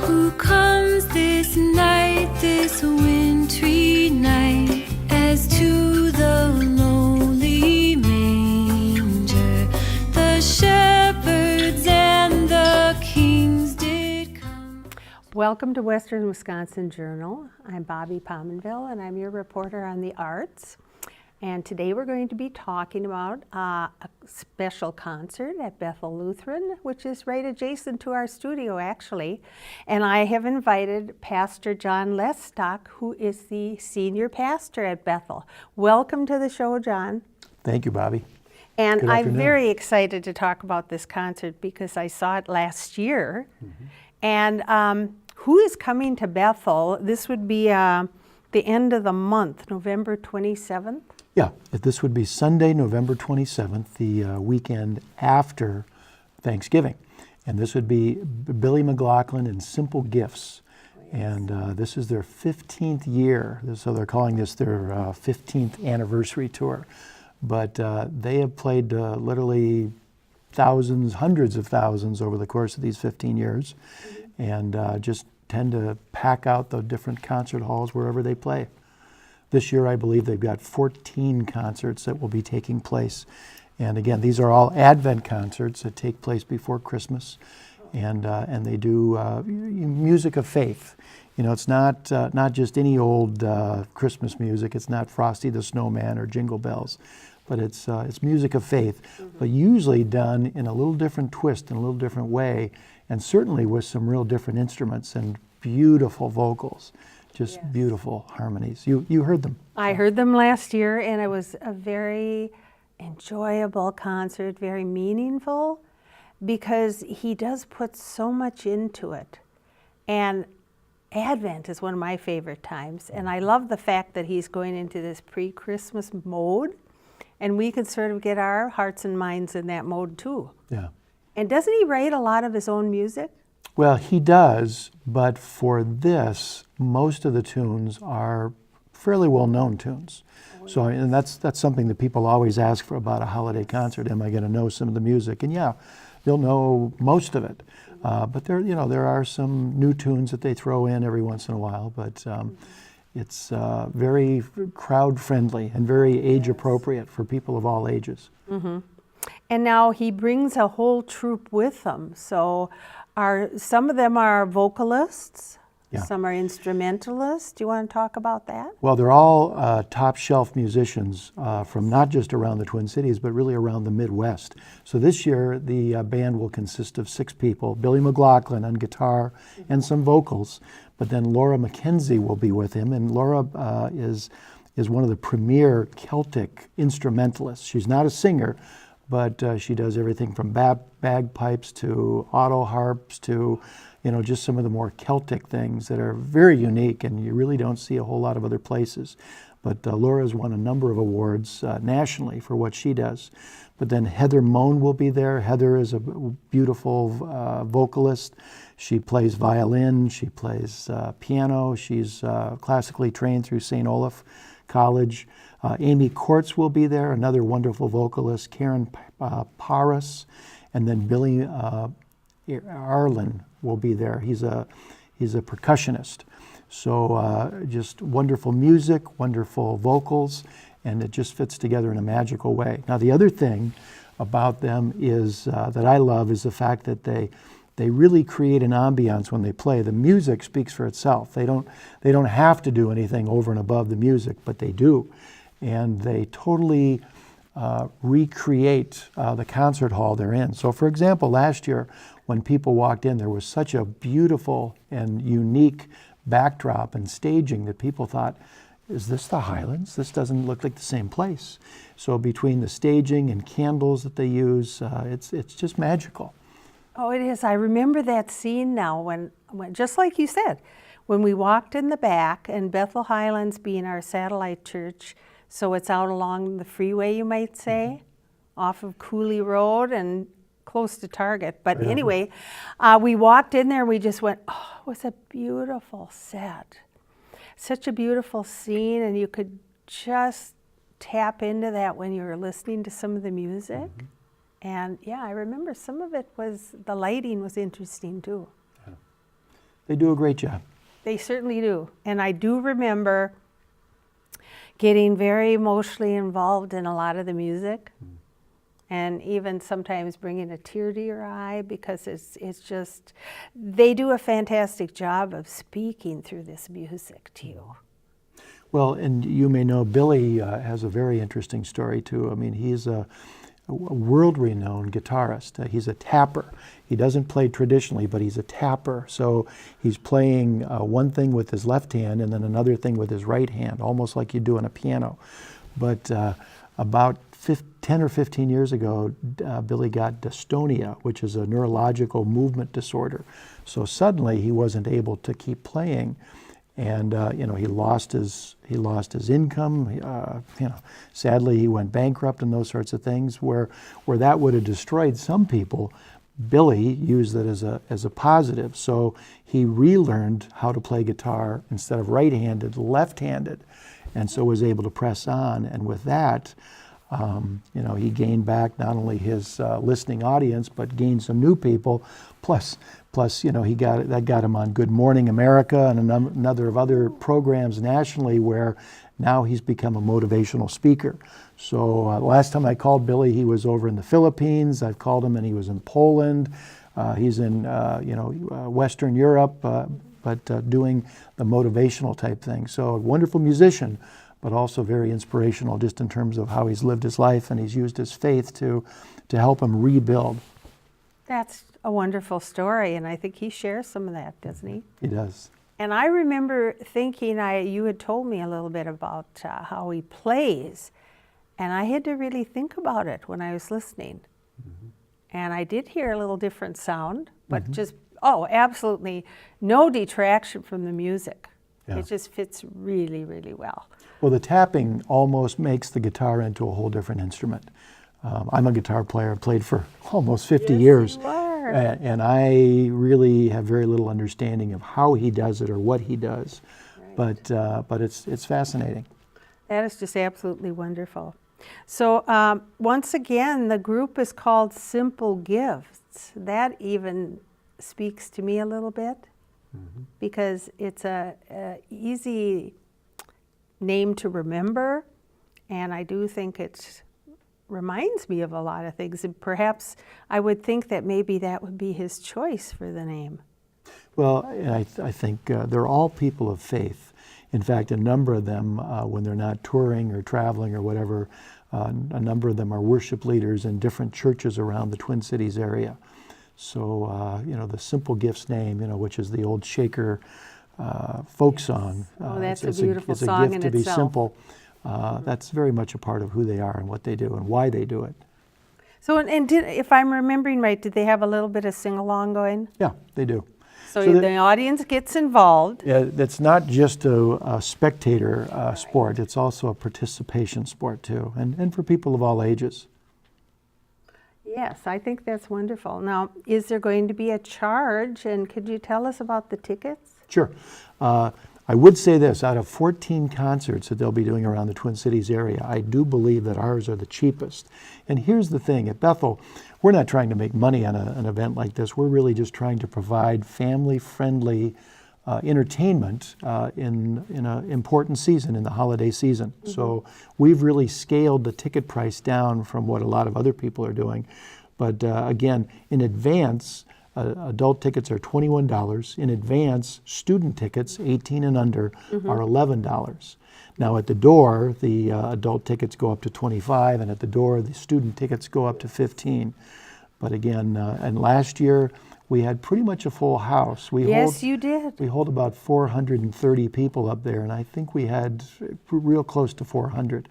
Who comes this night, this wintry night, as to the lowly manger, the shepherds and the kings did come. Welcome to Western Wisconsin Journal. I'm Bobby Pominville and I'm your reporter on the arts. And today we're going to be talking about a special concert at Bethel Lutheran, which is right adjacent to our studio actually. And I have invited Pastor John Lestock, who is the senior pastor at Bethel. Welcome to the show, John. Thank you, Bobby. And Good I'm afternoon. very excited to talk about this concert because I saw it last year. And who is coming to Bethel? This would be the end of the month, November 27th. Yeah, this would be Sunday, November 27th, the weekend after Thanksgiving. And this would be Billy McLaughlin and Simple Gifts. And this is their 15th year, so they're calling this their 15th anniversary tour. But they have played literally thousands, hundreds of thousands over the course of these 15 years, and just tend to pack out the different concert halls wherever they play. This year, I believe they've got 14 concerts that will be taking place. And again, these are all Advent concerts that take place before Christmas. And they do music of faith. You know, it's not just any old Christmas music. It's not Frosty the Snowman or Jingle Bells. But it's music of faith, but usually done in a little different twist, in a little different way, and certainly with some real different instruments and beautiful vocals. Just yes. Beautiful harmonies. You heard them. I heard them last year, and it was a very enjoyable concert, very meaningful, because he does put so much into it. And Advent is one of my favorite times, and I love the fact that he's going into this pre-Christmas mode, and we can sort of get our hearts and minds in that mode too. Yeah. And doesn't he write a lot of his own music? Well, he does, but for this, most of the tunes are fairly well-known tunes. So, and that's something that people always ask for about a holiday concert. Am I going to know some of the music? And yeah, you'll know most of it. But there are some new tunes that they throw in every once in a while. But it's very crowd-friendly and very age-appropriate for people of all ages. Mm-hmm. And now he brings a whole troupe with him. So some of them are vocalists, yeah. Some are instrumentalists. Do you want to talk about that? Well, they're all top shelf musicians from not just around the Twin Cities, but really around the Midwest. So this year, the band will consist of 6 people, Billy McLaughlin on guitar and some vocals, but then Laura McKenzie will be with him, and Laura is one of the premier Celtic instrumentalists. She's not a singer, but she does everything from bagpipes to auto harps to, just some of the more Celtic things that are very unique and you really don't see a whole lot of other places. But Laura's won a number of awards nationally for what she does. But then Heather Moan will be there. Heather is a beautiful vocalist. She plays violin, she plays piano. She's classically trained through St. Olaf College. Amy Kortz will be there, another wonderful vocalist, Karen Paris, and then Billy Arlen will be there. He's a percussionist. So just wonderful music, wonderful vocals, and it just fits together in a magical way. Now the other thing about them is that I love is the fact that they really create an ambiance when they play. The music speaks for itself. They don't have to do anything over and above the music, but they do. And they totally recreate the concert hall they're in. So for example, last year when people walked in, there was such a beautiful and unique backdrop and staging that people thought, is this the Highlands? This doesn't look like the same place. So between the staging and candles that they use, it's just magical. Oh, it is. I remember that scene now when just like you said, when we walked in the back, and Bethel Highlands being our satellite church, so it's out along the freeway, you might say, off of Cooley Road and close to Target. But anyway, we walked in there and we just went, oh, it was a beautiful set. Such a beautiful scene, and you could just tap into that when you were listening to some of the music. And yeah, I remember some of it was, the lighting was interesting too. They do a great job. They certainly do. And I do remember getting very emotionally involved in a lot of the music, and even sometimes bringing a tear to your eye, because it's just, they do a fantastic job of speaking through this music to you. Well, and you may know Billy has a very interesting story too. I mean, he's a world-renowned guitarist. He's a tapper. He doesn't play traditionally, but he's a tapper. So he's playing one thing with his left hand and then another thing with his right hand, almost like you do on a piano. But about 10 or 15 years ago, Billy got dystonia, which is a neurological movement disorder. So suddenly he wasn't able to keep playing. And he lost his income. Sadly, he went bankrupt and those sorts of things. Where that would have destroyed some people, Billy used it as a positive. So he relearned how to play guitar instead of right-handed, left-handed, and so was able to press on. And with that, he gained back not only his listening audience, but gained some new people. Plus, he got him on Good Morning America and another of other programs nationally, where now he's become a motivational speaker. So last time I called Billy, he was over in the Philippines. I've called him and he was in Poland. He's in Western Europe, but doing the motivational type thing. So a wonderful musician, but also very inspirational just in terms of how he's lived his life, and he's used his faith to help him rebuild. That's a wonderful story, and I think he shares some of that, doesn't he? He does. And I remember thinking, you had told me a little bit about how he plays, and I had to really think about it when I was listening. Mm-hmm. And I did hear a little different sound, but just, absolutely no detraction from the music. Yeah. It just fits really, really well. Well, the tapping almost makes the guitar into a whole different instrument. I'm a guitar player. I've played for almost 50 years. You are. And I really have very little understanding of how he does it or what he does. Right. But it's fascinating. That is just absolutely wonderful. So once again, the group is called Simple Gifts. That even speaks to me a little bit, because it's a easy name to remember, and I do think it reminds me of a lot of things. And perhaps I would think that maybe that would be his choice for the name. Well, I think they're all people of faith. In fact, a number of them, when they're not touring or traveling or whatever, a number of them are worship leaders in different churches around the Twin Cities area. So, the Simple Gifts name, which is the old Shaker folk song. That's a beautiful song in itself. It's a gift to be simple. That's very much a part of who they are and what they do and why they do it. So, if I'm remembering right, did they have a little bit of sing-along going? Yeah, they do. So the audience gets involved. Yeah, it's not just a spectator sport. It's also a participation sport too, and for people of all ages. Yes, I think that's wonderful. Now, is there going to be a charge, and could you tell us about the tickets? Sure. I would say this, out of 14 concerts that they'll be doing around the Twin Cities area, I do believe that ours are the cheapest. And here's the thing, at Bethel, we're not trying to make money on an event like this. We're really just trying to provide family-friendly entertainment in an important season, in the holiday season. So we've really scaled the ticket price down from what a lot of other people are doing. But again, in advance, adult tickets are $21. In advance, student tickets, 18 and under, are $11. Now at the door, the adult tickets go up to $25, and at the door, the student tickets go up to $15. But again, and last year, we had pretty much a full house. You did. We hold about 430 people up there, and I think we had real close to 400.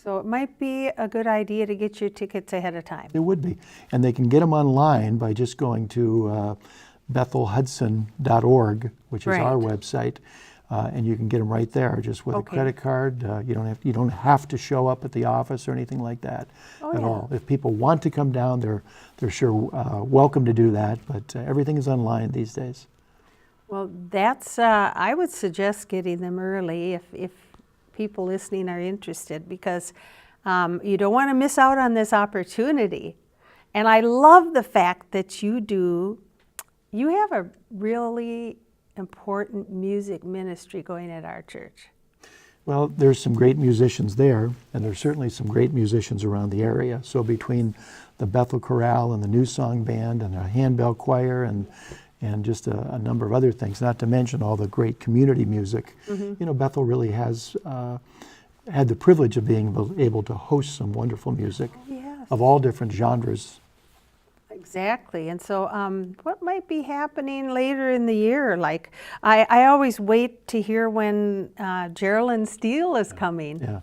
So it might be a good idea to get your tickets ahead of time. It would be. And they can get them online by just going to bethelhudson.org, which is our website, and you can get them right there just with a credit card. You don't have to show up at the office or anything like that at all. If people want to come down, they're sure welcome to do that, but everything is online these days. Well, that's I would suggest getting them early if people listening are interested, because you don't want to miss out on this opportunity. And I love the fact that you have a really important music ministry going at our church. Well, there's some great musicians there, and there's certainly some great musicians around the area. So between the Bethel Chorale and the New Song Band and a handbell choir and just a number of other things, not to mention all the great community music, you know, Bethel really has had the privilege of being able to host some wonderful music Yes. of all different genres. Exactly. And so what might be happening later in the year? Like, I always wait to hear when Geraldine Steele is coming. Yeah.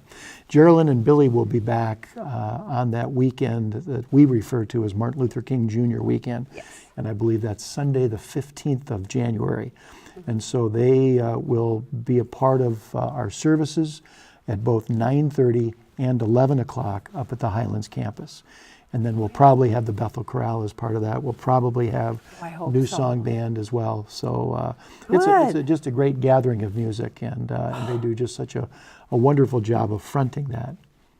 Geraldine and Billy will be back on that weekend that we refer to as Martin Luther King Jr. weekend. Yes. And I believe that's Sunday the 15th of January. And so they will be a part of our services at both 9:30 and 11 o'clock up at the Highlands campus. And then we'll probably have the Bethel Chorale as part of that. We'll probably have I hope New so. Song Band as well. So Good. just a great gathering of music, and they do just such a wonderful job of fronting that.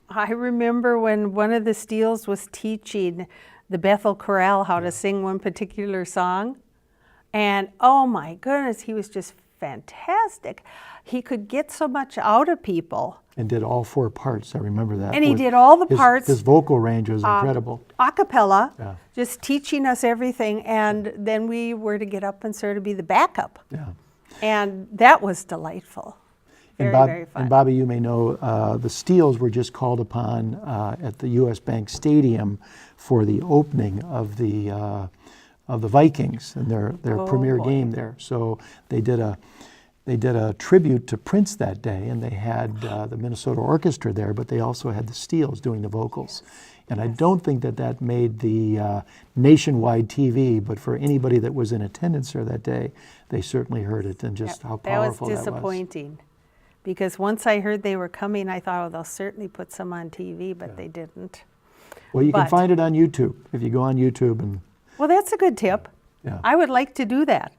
I remember when one of the Steeles was teaching the Bethel Chorale how to sing one particular song. And oh my goodness, he was just fantastic. He could get so much out of people. And did all 4 parts. I remember that. And he did all the His- parts. His vocal range was incredible. A cappella, Yeah. just teaching us everything. And then we were to get up and sort of be the backup. Yeah. And that was delightful. Very, very fun. And Bobby, you may know, the Steeles were just called upon at the U.S. Bank Stadium for the opening of the Vikings and their Oh, premier boy. game there. So they did a tribute to Prince that day, and they had the Minnesota Orchestra there, but they also had the Steeles doing the vocals. And I don't think that made the nationwide TV, but for anybody that was in attendance there that day, they certainly heard it, and just how powerful That that was was. disappointing. Because once I heard they were coming, I thought, oh, they'll certainly put some on TV, but they didn't. Well, you can But- find it on YouTube if you go on YouTube and Well, that's a good tip. yeah. I would like to do that.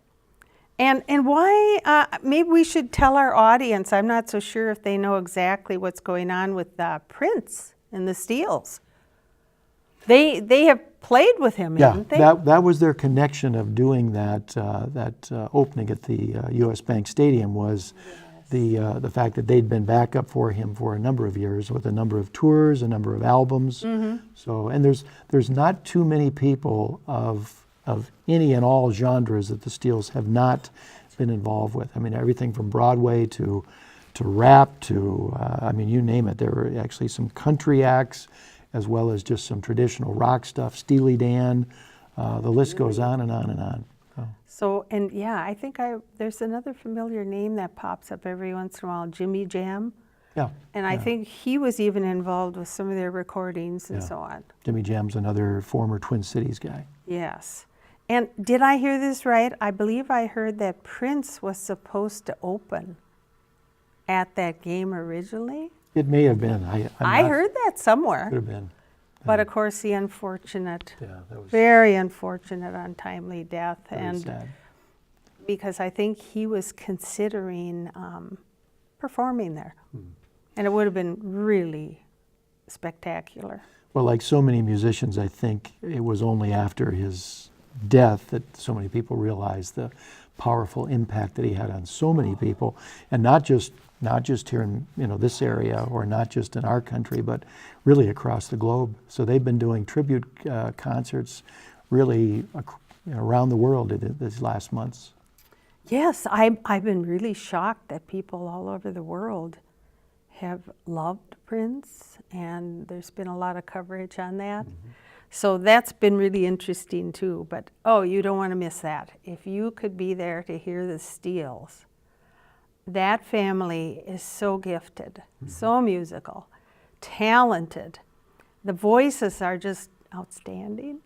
And why, maybe we should tell our audience, I'm not so sure if they know exactly what's going on with Prince and the Steeles. They have played with him, Yeah, haven't they? that was their connection of doing that opening at the U.S. Bank Stadium was the fact that they'd been backup for him for a number of years with a number of tours, a number of albums. So, and there's not too many people of any and all genres that the Steeles have not been involved with. I mean, everything from Broadway to rap to I mean, you name it. There were actually some country acts, as well as just some traditional rock stuff, Steely Dan, the list goes on and on and on. So, and yeah, I think there's another familiar name that pops up every once in a while, Jimmy Jam. Yeah. And I think he was even involved with some of their recordings and Yeah. so on. Jimmy Jam's another former Twin Cities guy. Yes. And did I hear this right? I believe I heard that Prince was supposed to open at that game originally. It may have been. I heard that somewhere. Could have been. But of course, the unfortunate, Yeah, that was very unfortunate, untimely death. very And sad. because I think he was considering performing there. And it would have been really spectacular. Well, like so many musicians, I think it was only after his death that so many people realized the powerful impact that he had on so many people, and not just here in this area or not just in our country, but really across the globe. So they've been doing tribute concerts really around the world these last months. Yes, I've been really shocked that people all over the world have loved Prince, and there's been a lot of coverage on that. So that's been really interesting too. But oh, you don't want to miss that. If you could be there to hear the Steeles, that family is so gifted, so musical, talented. The voices are just outstanding.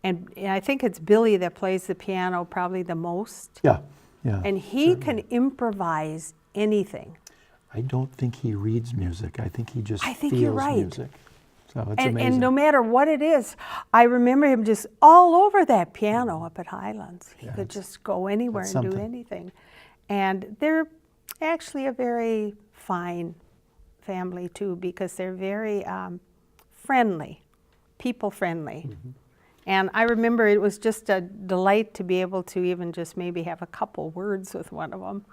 And I think it's Billy that plays the piano probably the most. Yeah. And he can improvise anything. I don't think he reads music. I think he just I think feels you're right. music. So it's amazing. And no matter what it is, I remember him just all over that piano up at Highlands. He could just go anywhere and that's do something. anything. And they're actually a very fine family too, because they're very friendly, people friendly. And I remember it was just a delight to be able to even just maybe have a couple words with one of them.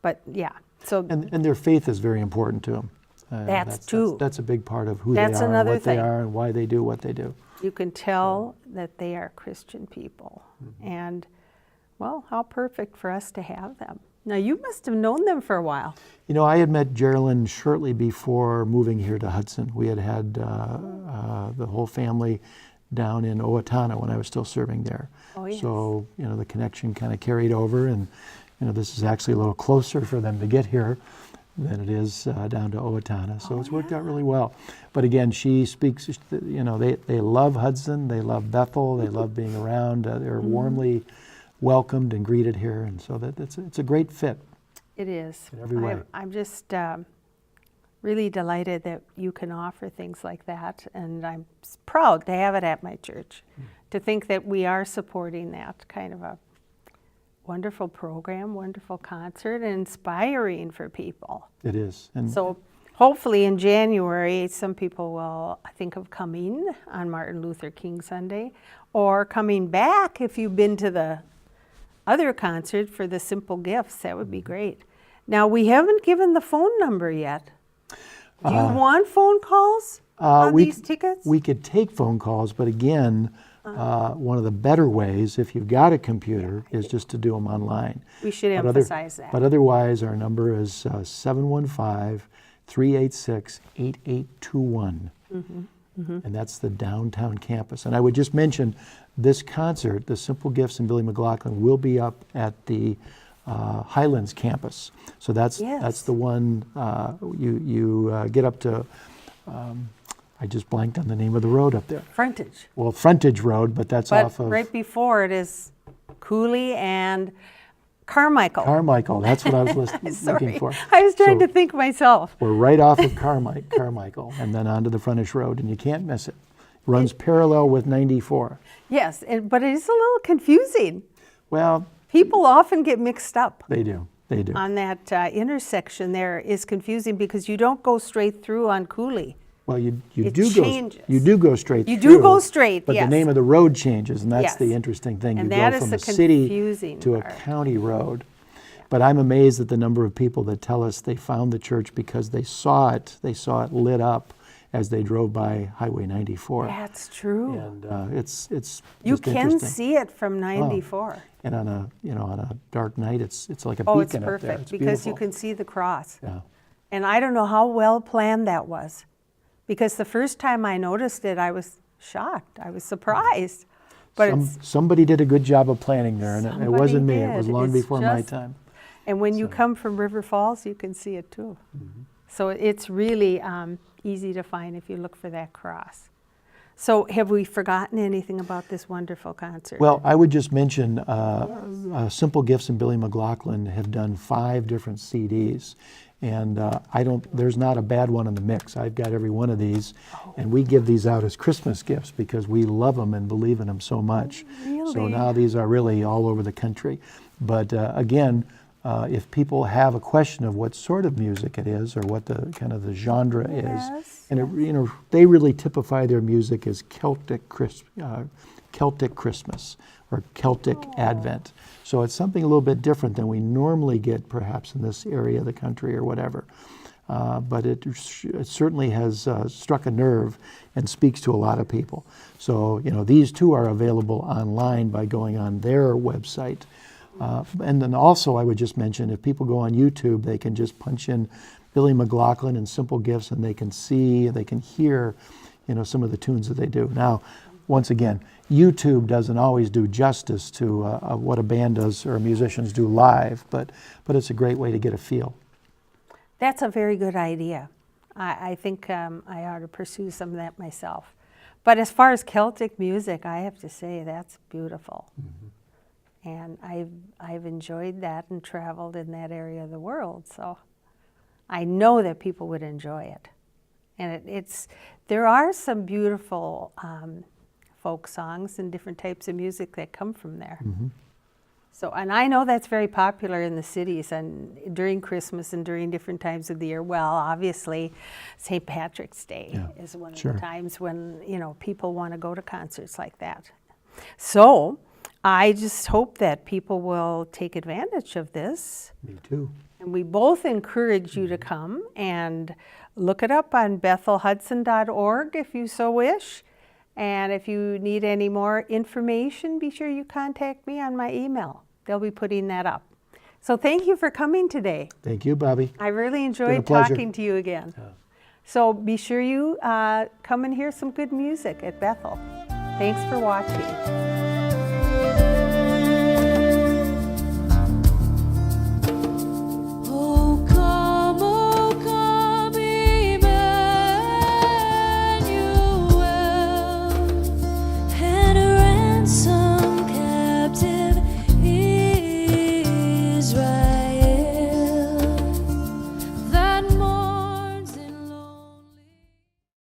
But yeah, so And their faith is very important to them. That's true. That's a big part of who That's they are, another what they thing. are, and why they do what they do. you can tell that they are Christian people. And, well, how perfect for us to have them. Now, you must have known them for a while. You know, I had met Geraldine shortly before moving here to Hudson. We had the whole family down in Owatonna when I was still serving there. Oh, yes. So, you know, the connection kind of carried over, and, you know, this is actually a little closer for them to get here than it is down to Owatonna. So it's worked out really well. But again, she speaks, you know, they love Hudson, they love Bethel, they love being around. They're warmly welcomed and greeted here, and so it's a great fit. It is. In every way. I'm just really delighted that you can offer things like that, and I'm proud to have it at my church, to think that we are supporting that kind of a wonderful program, wonderful concert, and inspiring for people. It is. And So hopefully in January, some people will think of coming on Martin Luther King Sunday, or coming back if you've been to the other concert for the Simple Gifts. That would be great. Now, we haven't given the phone number yet. Do you want phone calls on these tickets? we could take phone calls, but again, one of the better ways, if you've got a computer, is just to do them online. We should But emphasize that. But otherwise, our number is 715-386-8821. And that's the downtown campus. And I would just mention, this concert, the Simple Gifts and Billy McLaughlin, will be up at the Highlands campus. So that's the one you get up to. I just blanked on the name of the road up there. Frontage. Well, Frontage Road, but that's But off of right before it is Cooley and Carmichael. Carmichael. That's what I was looking Sorry, for. I was trying So to think myself. we're right off of Carmichael, and then onto the Frontage Road, and you can't miss it. Runs parallel with 94. Yes, but it is a little confusing. Well, People often get mixed up they do. They do. on that intersection. There is confusing because you don't go straight through on Cooley. Well, you It do changes. go. You do go straight. You through, do go straight, but yes. the name of the road changes, and that's Yes. the interesting thing. And you that go is from the a city confusing to part. a county road. But I'm amazed at the number of people that tell us they found the church because they saw it. They saw it lit up as they drove by Highway 94. That's true. And it's You just can interesting. see it from 94. And on a dark night, it's like a Oh, it's beacon up there. perfect It's because you beautiful. can see the cross. Yeah. And I don't know how well planned that was, because the first time I noticed it, I was shocked. I was surprised. But Somebody did a good job of planning there, and it Somebody wasn't me. It was did. long It's before my just- time. and when you come from River Falls, you can see it too. So it's really easy to find if you look for that cross. So have we forgotten anything about this wonderful concert? Well, I would just mention Simple Gifts and Billy McLaughlin have done 5 different CDs, and there's not a bad one in the mix. I've got every one of these, and we give these out as Christmas gifts because we love them and believe in them so much. So Really? now these are really all over the country. But again, if people have a question of what sort of music it is or what the kind of the genre Yes, is, and they really typify their music as Celtic Christmas or Celtic Advent. So it's something a little bit different than we normally get perhaps in this area of the country or whatever. But it certainly has struck a nerve and speaks to a lot of people. So, these two are available online by going on their website. And then also I would just mention, if people go on YouTube, they can just punch in Billy McLaughlin and Simple Gifts, and they can see, they can hear, some of the tunes that they do. Now, once again, YouTube doesn't always do justice to what a band does or musicians do live, but it's a great way to get a feel. That's a very good idea. I think I ought to pursue some of that myself. But as far as Celtic music, I have to say that's beautiful. And I've enjoyed that and traveled in that area of the world, so I know that people would enjoy it. And there are some beautiful folk songs and different types of music that come from there. So, and I know that's very popular in the cities and during Christmas and during different times of the year. Well, obviously, St. Patrick's Day Yeah, is one of sure. the times when, people want to go to concerts like that. So, I just hope that people will take advantage of this. Me too. And we both encourage you to come and look it up on bethelhudson.org if you so wish. And if you need any more information, be sure you contact me on my email. They'll be putting that up. So thank you for coming today. Thank you, Bobby. I really been a enjoyed pleasure. talking to you again. Yeah. So be sure you come and hear some good music at Bethel. Thanks for watching.